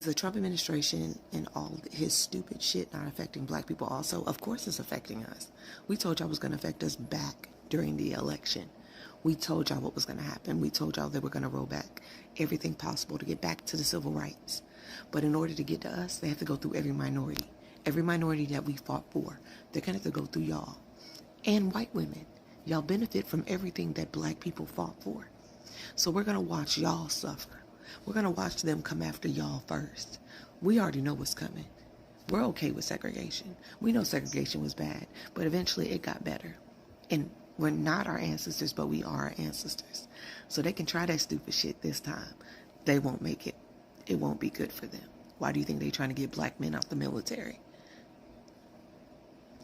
The Trump administration and all his stupid shit not affecting black people also, of course it's affecting us. We told y'all it was going to affect us back during the election. We told y'all what was going to happen. We told y'all that we're going to roll back everything possible to get back to the civil rights. But in order to get to us, they have to go through every minority. Every minority that we fought for, they're going to have to go through y'all. And white women. Y'all benefit from everything that black people fought for. So we're going to watch y'all suffer. We're going to watch them come after y'all first. We already know what's coming. We're okay with segregation. We know segregation was bad, but eventually it got better. And we're not our ancestors, but we are our ancestors. So they can try that stupid shit this time. They won't make it. It won't be good for them. Why do you think they're trying to get black men out the military?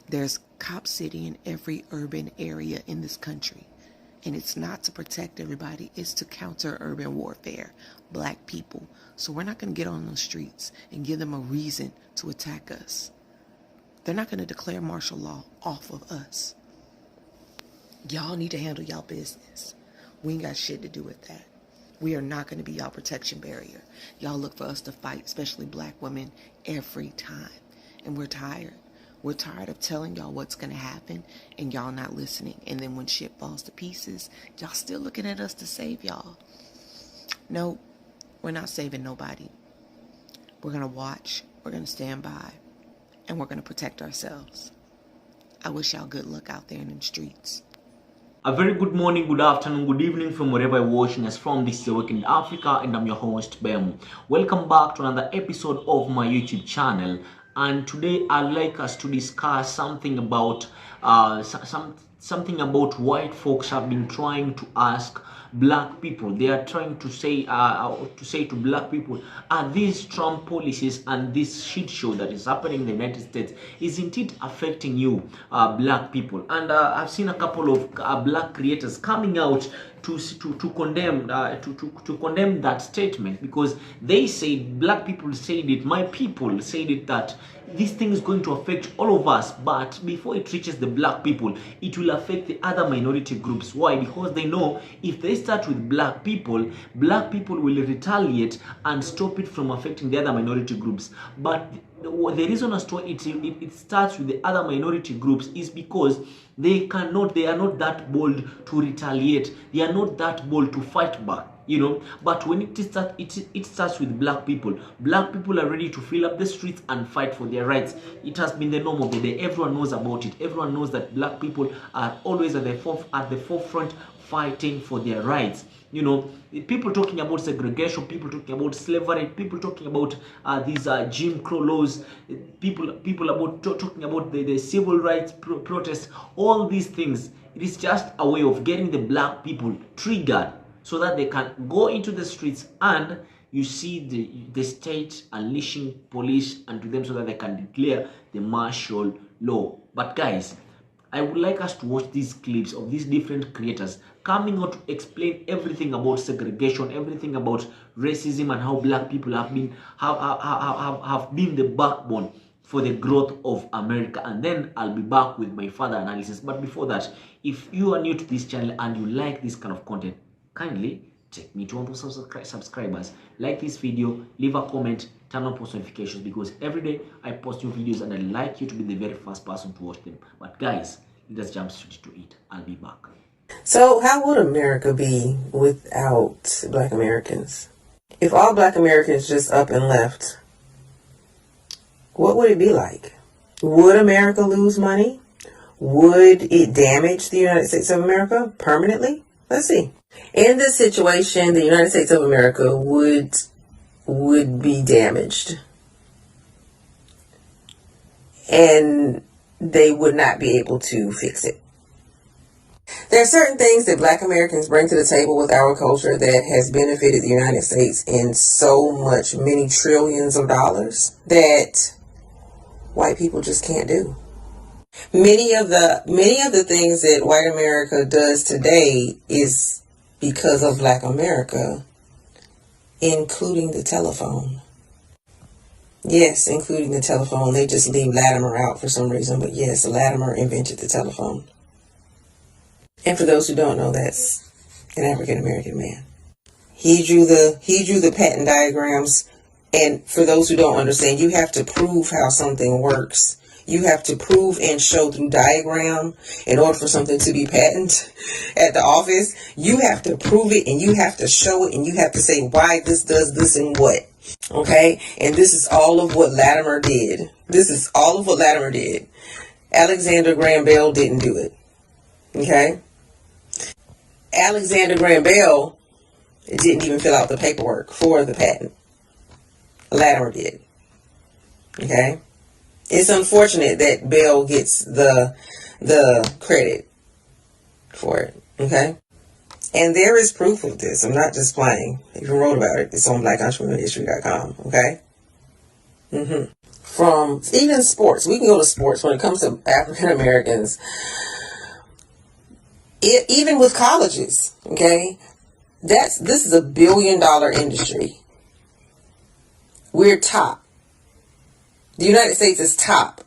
There's cop city in every urban area in this country. And it's not to protect everybody. It's to counter urban warfare, black people. So we're not going to get on the streets and give them a reason to attack us. They're not going to declare martial law off of us. Y'all need to handle y'all business. We ain't got shit to do with that. We are not going to be y'all protection barrier. Y'all look for us to fight, especially black women, every time. And we're tired. We're tired of telling y'all what's going to happen and y'all not listening. And then when shit falls to pieces, y'all still looking at us to save y'all. No, we're not saving nobody. We're going to watch, we're going to stand by, and we're going to protect ourselves. I wish y'all good luck out there in the streets. A very good morning, good afternoon, good evening from wherever you're watching us from. This is Awakened Africa and I'm your host, Bemu. Welcome back to another episode of my YouTube channel. And today I'd like us to discuss something about something about white folks have been trying to ask black people. They are trying to say to black people, are these Trump policies and this shit show that is happening in the United States, isn't it affecting you, black people? And I've seen a couple of black creators coming out to condemn that statement, because they said, black people said it, my people said it, that this thing is going to affect all of us, but before it reaches the black people, it will affect the other minority groups. Why? Because they know if they start with black people will retaliate and stop it from affecting the other minority groups. But the reason as to it starts with the other minority groups is because they are not that bold to retaliate. They are not that bold to fight back, you know. But when it starts with black people. Black people are ready to fill up the streets and fight for their rights. It has been the norm of the day. Everyone knows about it. Everyone knows that black people are always at the forefront fighting for their rights. You know, people talking about segregation, people talking about slavery, people talking about these Jim Crow laws, people about talking about the civil rights protests, all these things. It is just a way of getting the black people triggered so that they can go into the streets, and you see the state unleashing police onto them so that they can declare the martial law. But guys, I would like us to watch these clips of these different creators coming out to explain everything about segregation, everything about racism, and how black people have been the backbone for the growth of America. And then I'll be back with my further analysis. But before that, if you are new to this channel and you like this kind of content, kindly take me to 1,000 subscribers. Like this video, leave a comment, turn on post notifications, because every day I post new videos and I'd like you to be the very first person to watch them. But guys, let's jump straight to it. I'll be back. So how would America be without black Americans? If all black Americans just up and left, what would it be like? Would America lose money? Would it damage the United States of America permanently? Let's see. In this situation, the United States of America would be damaged. And they would not be able to fix it. There are certain things that black Americans bring to the table with our culture that has benefited the United States in so much, many trillions of dollars, that white people just can't do. Many of the things that white America does today is because of black America, including the telephone. Yes, including the telephone. They just leave Latimer out for some reason, but yes, Latimer invented the telephone. And for those who don't know, that's an African American man. He drew the patent diagrams And for those who don't understand, you have to prove how something works. You have to prove and show through diagram in order for something to be patented at the office. You have to prove it, and you have to show it, and you have to say why this does this and what. Okay? And this is all of what Latimer did. This is all of what Latimer did. Alexander Graham Bell didn't do it. Okay? Alexander Graham Bell didn't even fill out the paperwork for the patent. Latimer did. Okay? It's unfortunate that Bell gets the credit for it. Okay? And there is proof of this. I'm not just playing. I even wrote about it. It's on blackentrepreneurshistory.com. Okay? From even sports. We can go to sports when it comes to African Americans. Even with colleges. Okay? This is a $1 billion industry. We're top. The United States is top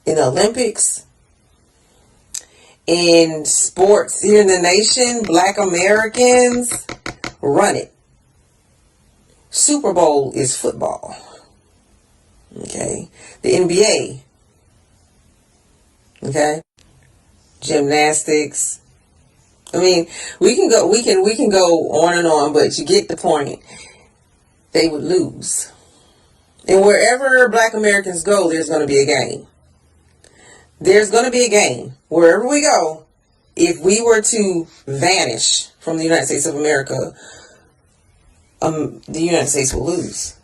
in the Olympics, in sports here in the nation. Black Americans run it. Super Bowl is football. Okay. The NBA. Okay. Gymnastics. I mean, we can go on and on, but you get the point. They would lose. And wherever Black Americans go, there's going to be a game. There's going to be a game. Wherever we go, if we were to vanish from the United States of America, the United States will lose.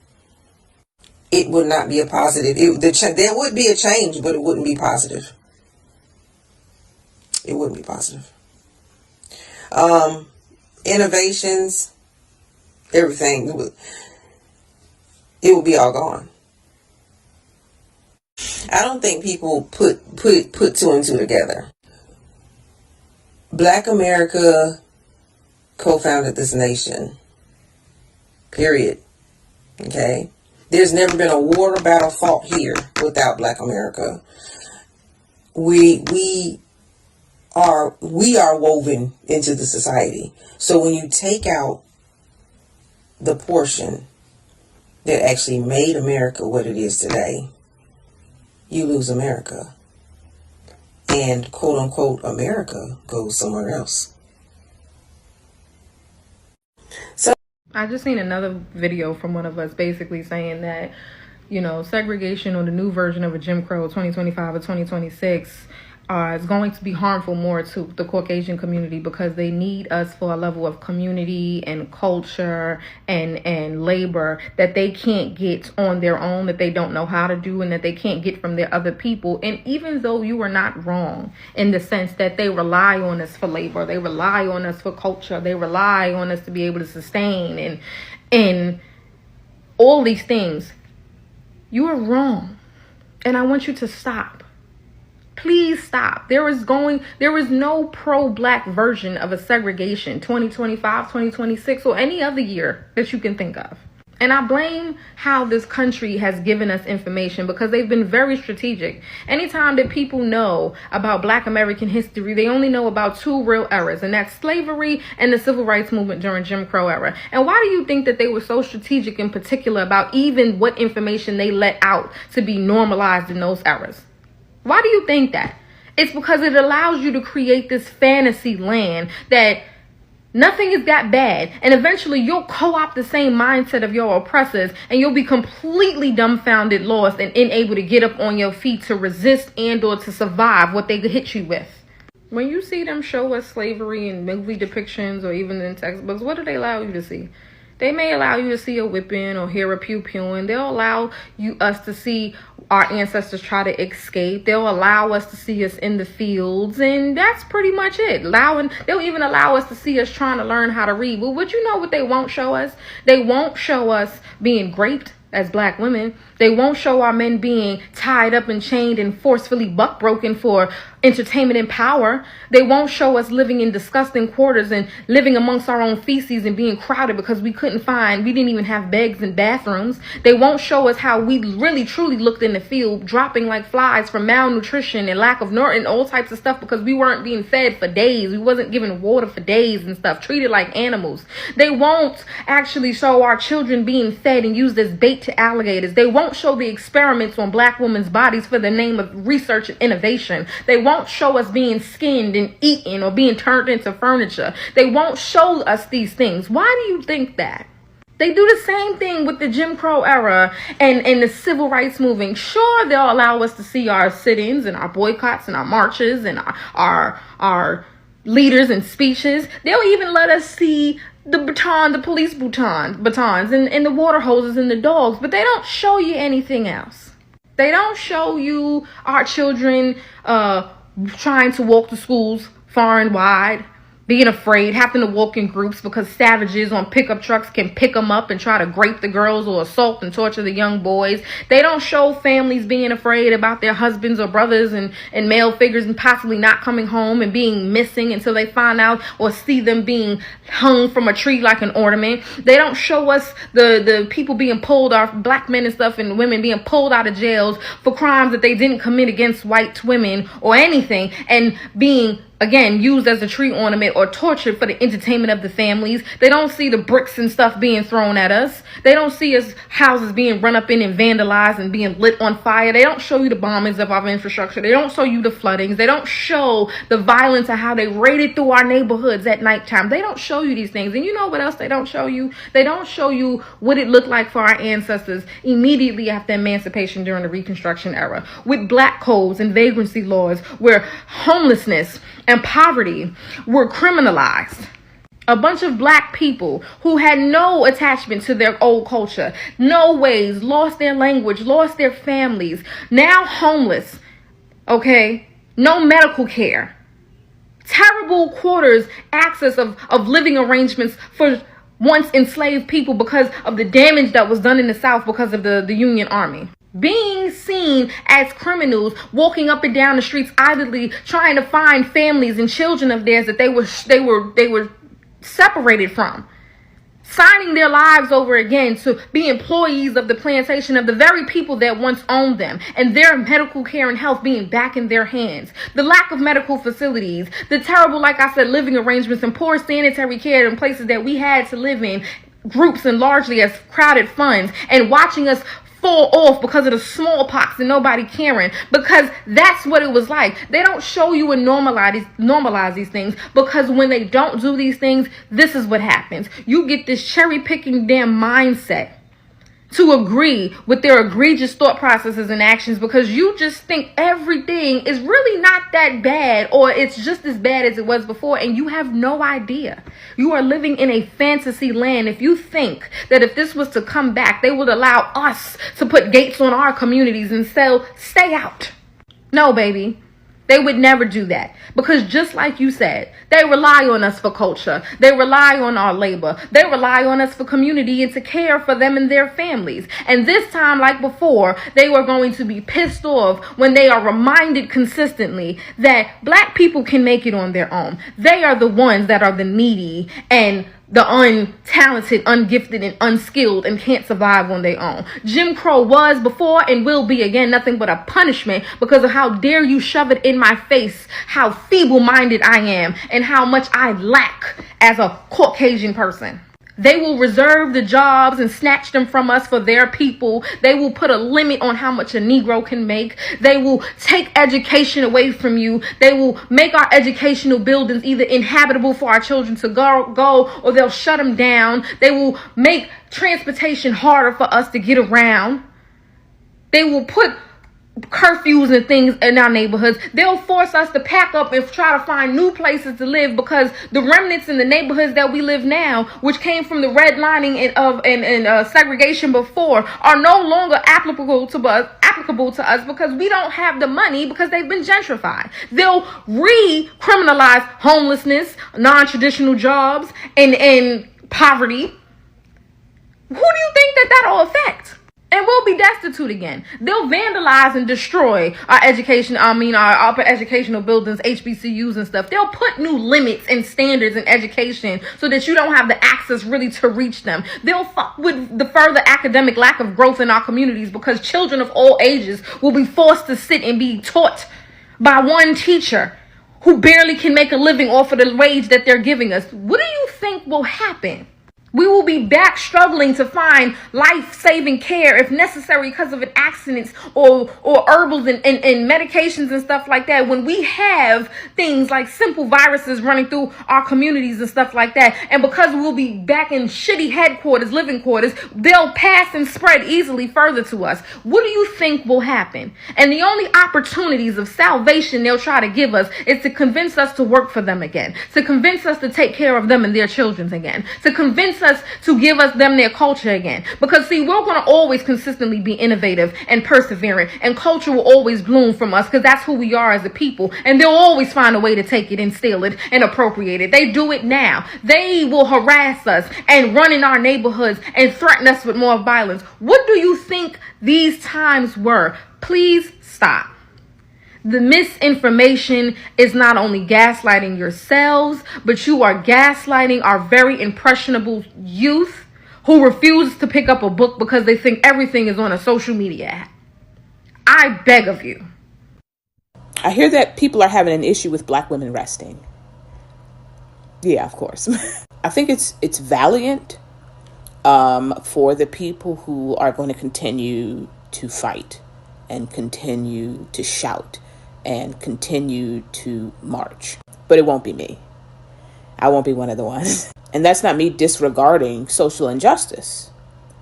It would not be a positive. There would be a change, but it wouldn't be positive. It wouldn't be positive. Innovations, everything. It will be all gone. I don't think people put two and two together. Black America co-founded this nation. Period. Okay? There's never been a war or battle fought here without Black America. We are woven into the society. So when you take out the portion that actually made America what it is today, you lose America. And quote unquote America goes somewhere else. So I just seen another video from one of us basically saying that, segregation, or the new version of a Jim Crow 2025 or 2026 is going to be harmful more to the Caucasian community, because they need us for a level of community and culture and labor that they can't get on their own, that they don't know how to do, and that they can't get from their other people. And even though you are not wrong in the sense that they rely on us for labor, they rely on us for culture, they rely on us to be able to sustain and all these things, you are wrong. And I want you to stop. Please stop. There is no pro-black version of a segregation 2025, 2026, or any other year that you can think of. And I blame how this country has given us information, because they've been very strategic. Anytime that people know about Black American history, they only know about two real eras, and that's slavery and the civil rights movement during Jim Crow era. And why do you think that they were so strategic in particular about even what information they let out to be normalized in those eras? Why do you think that? It's because it allows you to create this fantasy land that nothing is that bad. And eventually you'll co-opt the same mindset of your oppressors, and you'll be completely dumbfounded, lost, and unable to get up on your feet to resist and or to survive what they hit you with. When you see them show us slavery in movie depictions or even in textbooks, what do they allow you to see? They may allow you to see a whipping or hear a pew-pewing. They'll allow us to see our ancestors try to escape. They'll allow us to see us in the fields, and that's pretty much it. They'll even allow us to see us trying to learn how to read. But what they won't show us? They won't show us being raped as Black women. They won't show our men being tied up and chained and forcefully buck-broken for entertainment and power. They won't show us living in disgusting quarters and living amongst our own feces and being crowded because we didn't even have beds and bathrooms. They won't show us how we really truly looked in the field, dropping like flies from malnutrition and lack of and all types of stuff, because we weren't being fed for days. We wasn't given water for days and stuff, treated like animals. They won't actually show our children being fed and used as bait to alligators. They won't show the experiments on black women's bodies for the name of research and innovation. They won't show us being skinned and eaten or being turned into furniture. They won't show us these things. Why do you think that? They do the same thing with the Jim Crow era and the civil rights movement. Sure, they'll allow us to see our sit-ins and our boycotts and our marches and our leaders and speeches. They'll even let us see the police batons and the water hoses and the dogs, but they don't show you anything else. They don't show you our children trying to walk to schools far and wide, being afraid, having to walk in groups because savages on pickup trucks can pick them up and try to grape the girls or assault and torture the young boys. They don't show families being afraid about their husbands or brothers and male figures and possibly not coming home and being missing until they find out or see them being hung from a tree like an ornament. They don't show us the people being pulled off, black men and stuff and women being pulled out of jails for crimes that they didn't commit against white women or anything, and being again used as a tree ornament or tortured for the entertainment of the families. They don't see the bricks and stuff being thrown at us. They don't see us houses being run up in and vandalized and being lit on fire. They don't show you the bombings of our infrastructure. They don't show you the floodings. They don't show the violence of how they raided through our neighborhoods at nighttime. They don't show you these things. And you know what else they don't show you? They don't show you what it looked like for our ancestors immediately after emancipation during the Reconstruction era, with black codes and vagrancy laws where homelessness and poverty were criminalized. A bunch of black people who had no attachment to their old culture, no ways, lost their language, lost their families, now homeless, okay? No medical care. Terrible quarters, access of living arrangements for once enslaved people because of the damage that was done in the South because of the Union Army. Being seen as criminals, walking up and down the streets idly, trying to find families and children of theirs that they were separated from, signing their lives over again to be employees of the plantation of the very people that once owned them, and their medical care and health being back in their hands. The lack of medical facilities, the terrible, like I said, living arrangements and poor sanitary care in places that we had to live in, groups and largely as crowded funds, and watching us fall off because of the smallpox and nobody caring, because that's what it was like. They don't show you and normalize these things, because when they don't do these things, this is what happens. You get this cherry picking damn mindset to agree with their egregious thought processes and actions, because you just think everything is really not that bad, or it's just as bad as it was before, and you have no idea. You are living in a fantasy land if you think that if this was to come back, they would allow us to put gates on our communities and stay out. No, baby. They would never do that, because just like you said, they rely on us for culture. They rely on our labor. They rely on us for community and to care for them and their families. And this time, like before, they were going to be pissed off when they are reminded consistently that black people can make it on their own. They are the ones that are the needy and the untalented, ungifted, and unskilled, and can't survive on their own. Jim Crow was before and will be again nothing but a punishment because of how dare you shove it in my face, how feeble-minded I am, and how much I lack as a Caucasian person. They will reserve the jobs and snatch them from us for their people. They will put a limit on how much a Negro can make. They will take education away from you. They will make our educational buildings either inhabitable for our children to go, or they'll shut them down. They will make transportation harder for us to get around. They will put curfews and things in our neighborhoods. They'll force us to pack up and try to find new places to live, because the remnants in the neighborhoods that we live now, which came from the redlining and segregation before, are no longer applicable to us because we don't have the money, because they've been gentrified. They'll re-criminalize homelessness, non-traditional jobs, and poverty. Who do you think that'll affect? And we'll be destitute again. They'll vandalize and destroy our our upper educational buildings, HBCUs and stuff. They'll put new limits and standards in education so that you don't have the access really to reach them. They'll fuck with the further academic lack of growth in our communities, because children of all ages will be forced to sit and be taught by one teacher who barely can make a living off of the wage that they're giving us. What do you think will happen We will be back struggling to find life-saving care if necessary because of accidents or herbals and medications and stuff like that, when we have things like simple viruses running through our communities and stuff like that. And because we'll be back in shitty headquarters, living quarters, they'll pass and spread easily further to us. What do you think will happen? And the only opportunities of salvation they'll try to give us is to convince us to work for them again, to convince us to take care of them and their children again, to convince us to give us them their culture again. Because see, we're going to always consistently be innovative and perseverant, and culture will always bloom from us because that's who we are as a people, and they'll always find a way to take it and steal it and appropriate it. They do it now. They will harass us and run in our neighborhoods and threaten us with more violence. What do you think these times were? Please stop. The misinformation is not only gaslighting yourselves, but you are gaslighting our very impressionable youth who refuse to pick up a book because they think everything is on a social media app. I beg of you. I hear that people are having an issue with Black women resting. Yeah, of course. I think it's valiant for the people who are going to continue to fight and continue to shout and continue to march. But it won't be me. I won't be one of the ones. And that's not me disregarding social injustice.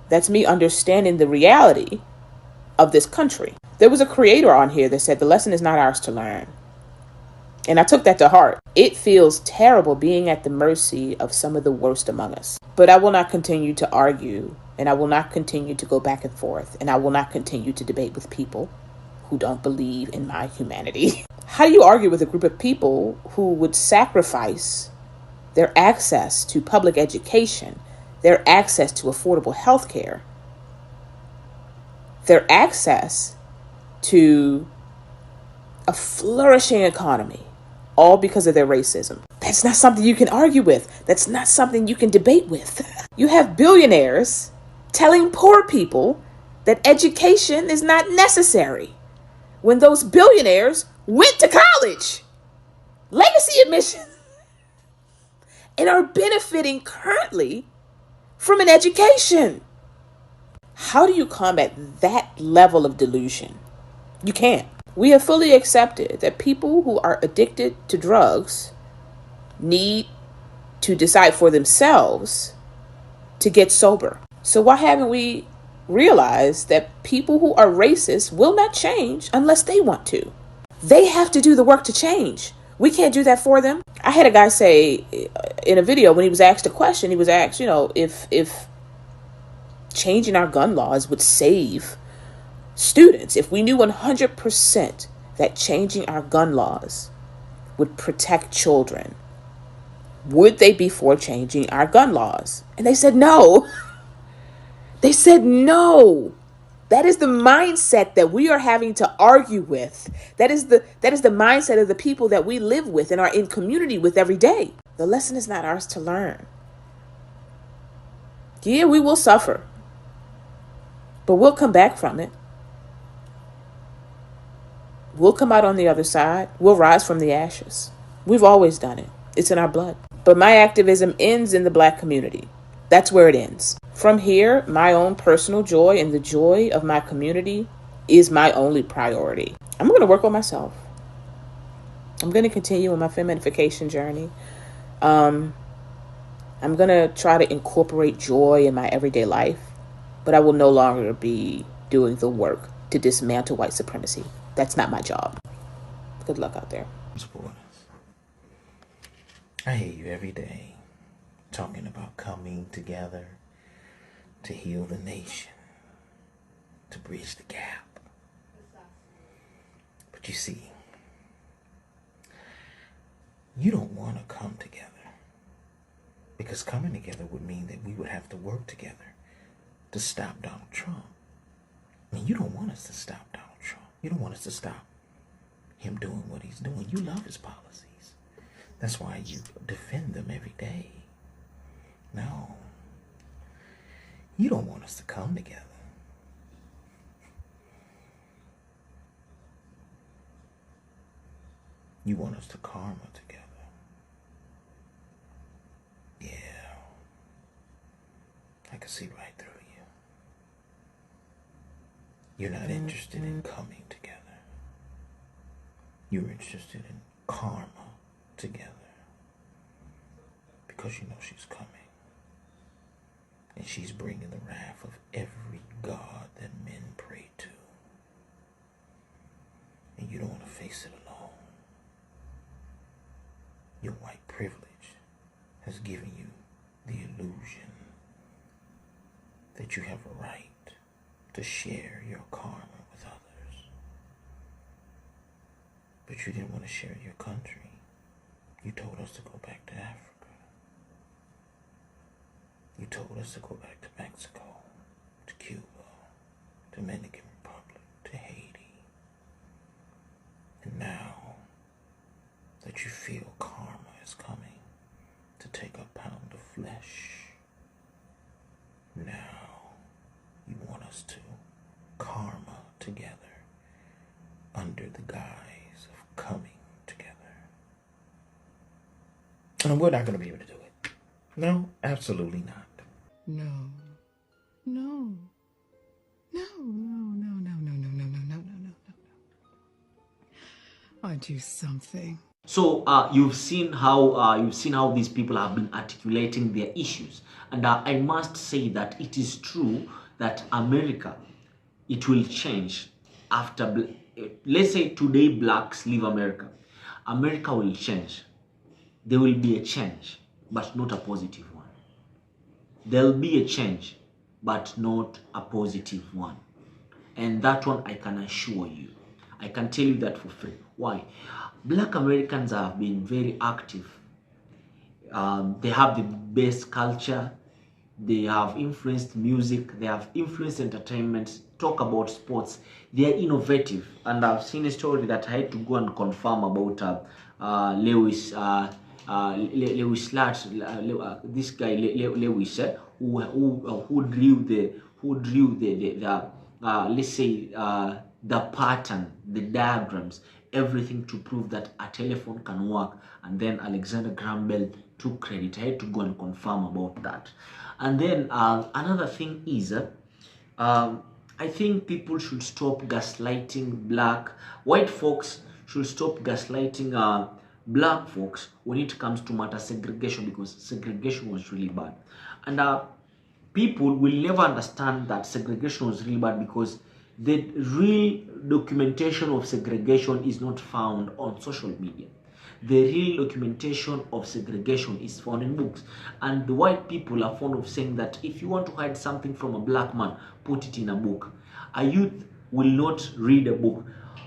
That's me understanding the reality of this country. There was a creator on here that said the lesson is not ours to learn. And I took that to heart. It feels terrible being at the mercy of some of the worst among us. But I will not continue to argue, and I will not continue to go back and forth, and I will not continue to debate with people who don't believe in my humanity. How do you argue with a group of people who would sacrifice their access to public education, their access to affordable health care, their access to a flourishing economy, all because of their racism? That's not something you can argue with. That's not something you can debate with. You have billionaires telling poor people that education is not necessary when those billionaires went to college, legacy admission, and are benefiting currently from an education. How do you combat that level of delusion? You can't. We have fully accepted that people who are addicted to drugs need to decide for themselves to get sober. So why haven't we realized that people who are racist will not change unless they want to? They have to do the work to change. We can't do that for them. I had a guy say in a video, when he was asked a question, he was asked, if changing our gun laws would save students, if we knew 100% that changing our gun laws would protect children, would they be for changing our gun laws? And they said no. They said no. That is the mindset that we are having to argue with. That is the mindset of the people that we live with and are in community with every day. The lesson is not ours to learn. Yeah, we will suffer, but we'll come back from it. We'll come out on the other side. We'll rise from the ashes. We've always done it. It's in our blood. But my activism ends in the Black community. That's where it ends. From here, my own personal joy and the joy of my community is my only priority. I'm going to work on myself. I'm going to continue on my feminification journey. I'm going to try to incorporate joy in my everyday life, but I will no longer be doing the work to dismantle white supremacy. That's not my job. Good luck out there. I hear you every day talking about coming together to heal the nation, to bridge the gap. But you see, you don't want to come together, because coming together would mean that we would have to work together to stop Donald Trump. I mean, you don't want us to stop Donald Trump. You don't want us to stop him doing what he's doing. You love his policies. That's why you defend them every day. No. You don't want us to come together. You want us to karma together. Yeah. can see right through you. You're not interested in coming together. You're interested in karma together. Because you know she's coming. And she's bringing the wrath of every god that men pray to. And you don't want to face it alone. Your white privilege has given you the illusion that you have a right to share your karma with others. But you didn't want to share your country. You told us to go back to Africa. You told us to go back to Mexico, to Cuba, Dominican Republic, to Haiti. And now that you feel karma is coming to take a pound of flesh, now you want us to karma together under the guise of coming together. And we're not going to be able to do it. No, absolutely not. No. No. No, no, no, no, no, no, no, no, no, no, no, no. I'll do something. So you've seen how these people have been articulating their issues, and I must say that it is true that America, it will change after. Let's say today blacks leave America. America will change. There will be a change, but not a positive one. There'll be a change, but not a positive one. And that one I can assure you. I can tell you that for free. Why? Black Americans have been very active. They have the best culture. They have influenced music. They have influenced entertainment. Talk about sports. They are innovative. And I've seen a story that I had to go and confirm about Lewis Latch, this guy Lewis, who drew the let's say the pattern, the diagrams, everything to prove that a telephone can work. And then Alexander Graham Bell took credit. I had to go and confirm about that. And then another thing is, I think people should stop gaslighting white folks should stop gaslighting black folks when it comes to matter segregation, because segregation was really bad. And people will never understand that segregation was really bad because the real documentation of segregation is not found on social media. The real documentation of segregation is found in books. And the white people are fond of saying that if you want to hide something from a black man, put it in a book. A youth will not read a book.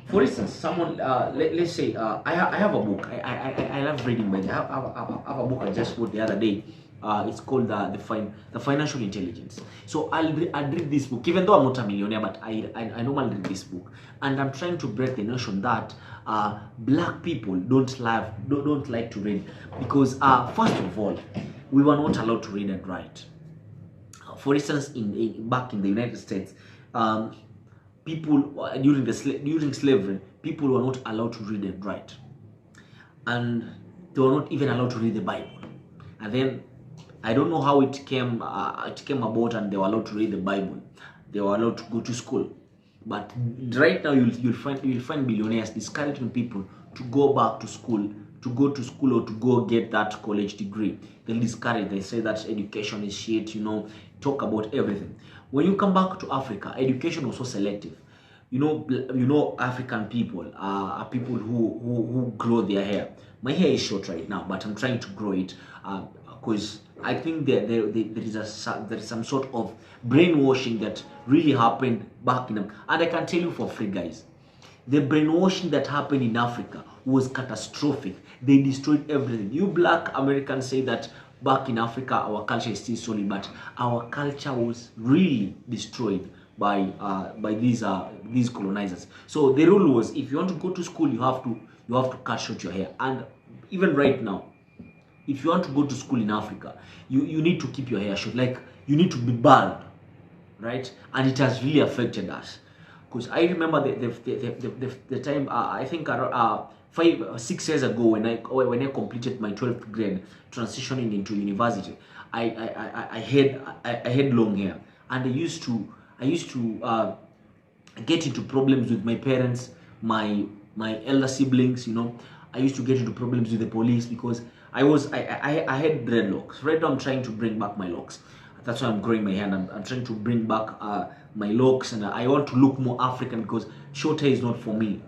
For instance, someone, let's say, I have a book. I love reading, but I have a book I just bought the other day. It's called the Financial Intelligence. So I'll read this book, even though I'm not a millionaire, but I normally read this book. And I'm trying to break the notion that black people don't like to read. Because, first of all, we were not allowed to read and write. For instance, back in the United States, people during slavery, people were not allowed to read and write, and they were not even allowed to read the Bible. And then I don't know how it came about, and they were allowed to read the Bible. They were allowed to go to school. But right now, you'll find billionaires discouraging people to go back to school, to go to school or to go get that college degree. They'll discourage. They say that education is shit. Talk about everything. When you come back to Africa, education was so selective. African people are people who grow their hair. My hair is short right now, but I'm trying to grow it because I think there is some sort of brainwashing that really happened back in them. And I can tell you for free, guys, the brainwashing that happened in Africa was catastrophic. They destroyed everything. You black Americans say that back in Africa, our culture is still solid, but our culture was really destroyed by these colonizers. So the rule was, if you want to go to school, you have to cut short your hair. And even right now, if you want to go to school in Africa, you need to keep your hair short. Like, you need to be bald, right? And it has really affected us. Because I remember the time, I think 5 or 6 years ago, when I completed my 12th grade, transitioning into university, I had long hair, and I used to get into problems with my parents, my elder siblings. I used to get into problems with the police because I had dreadlocks. Right now I'm trying to bring back my locks. That's why I'm growing my hair, and I'm trying to bring back my locks, and I want to look more African because short hair is not for me.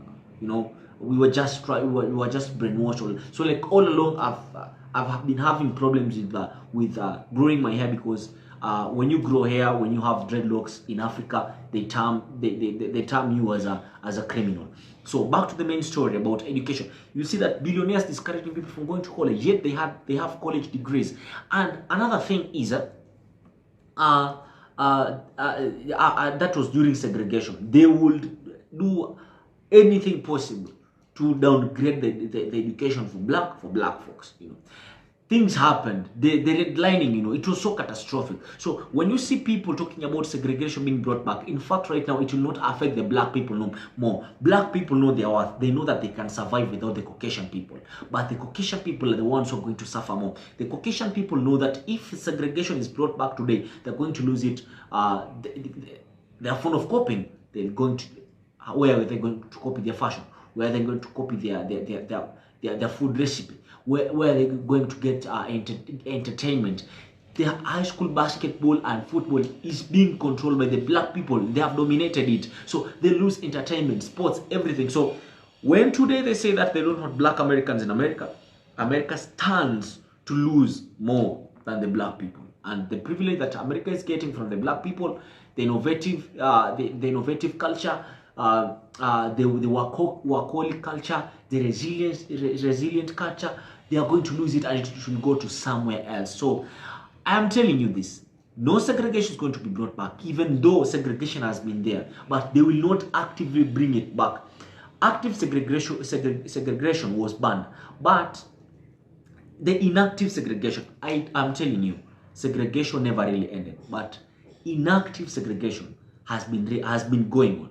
We were just brainwashed. So like all along, I've been having problems with growing my hair because when you grow hair, when you have dreadlocks in Africa, they term you as a criminal. So back to the main story about education. You see that billionaires discouraging people from going to college, yet they have college degrees. And another thing is that that was during segregation. They would do anything possible to downgrade the education for black folks. Things happened. The redlining, it was so catastrophic. So when you see people talking about segregation being brought back, in fact, right now it will not affect the black people no more. Black people know their worth. They know that they can survive without the Caucasian people. But the Caucasian people are the ones who are going to suffer more. The Caucasian people know that if segregation is brought back today, they're going to lose it. They're fond of copying. They're going to, where are they going to copy their fashion? Where are they going to copy their food recipe? Where are they going to get entertainment? Their high school basketball and football is being controlled by the black people. They have dominated it. So they lose entertainment, sports, everything. So when today they say that they don't want black Americans in America, America stands to lose more than the black people. And the privilege that America is getting from the black people, the innovative culture, the workaholic culture, the resilient culture, they are going to lose it, and it will go to somewhere else. So I am telling you this. No segregation is going to be brought back, even though segregation has been there, but they will not actively bring it back. Active segregation was banned, but the inactive segregation, I'm telling you, segregation never really ended, but inactive segregation has been going on.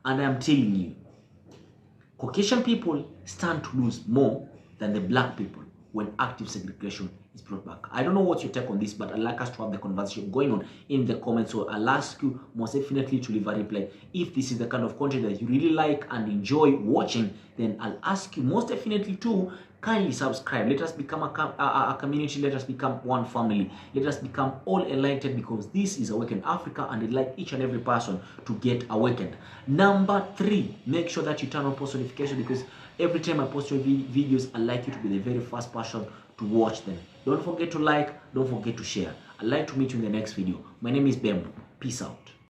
And I'm telling you, Caucasian people stand to lose more than the black people when active segregation is brought back. I don't know what your take on this, but I'd like us to have the conversation going on in the comments. So I'll ask you most definitely to leave a reply. If this is the kind of content that you really like and enjoy watching, then I'll ask you most definitely to kindly subscribe. Let us become a community. Let us become one family. Let us become all enlightened, because this is Awakened Africa, and I'd like each and every person to get awakened. Number 3, make sure that you turn on post notification, because every time I post your videos, I'd like you to be the very first person to watch them. Don't forget to like, don't forget to share. I'd like to meet you in the next video. My name is Bemu. Peace out.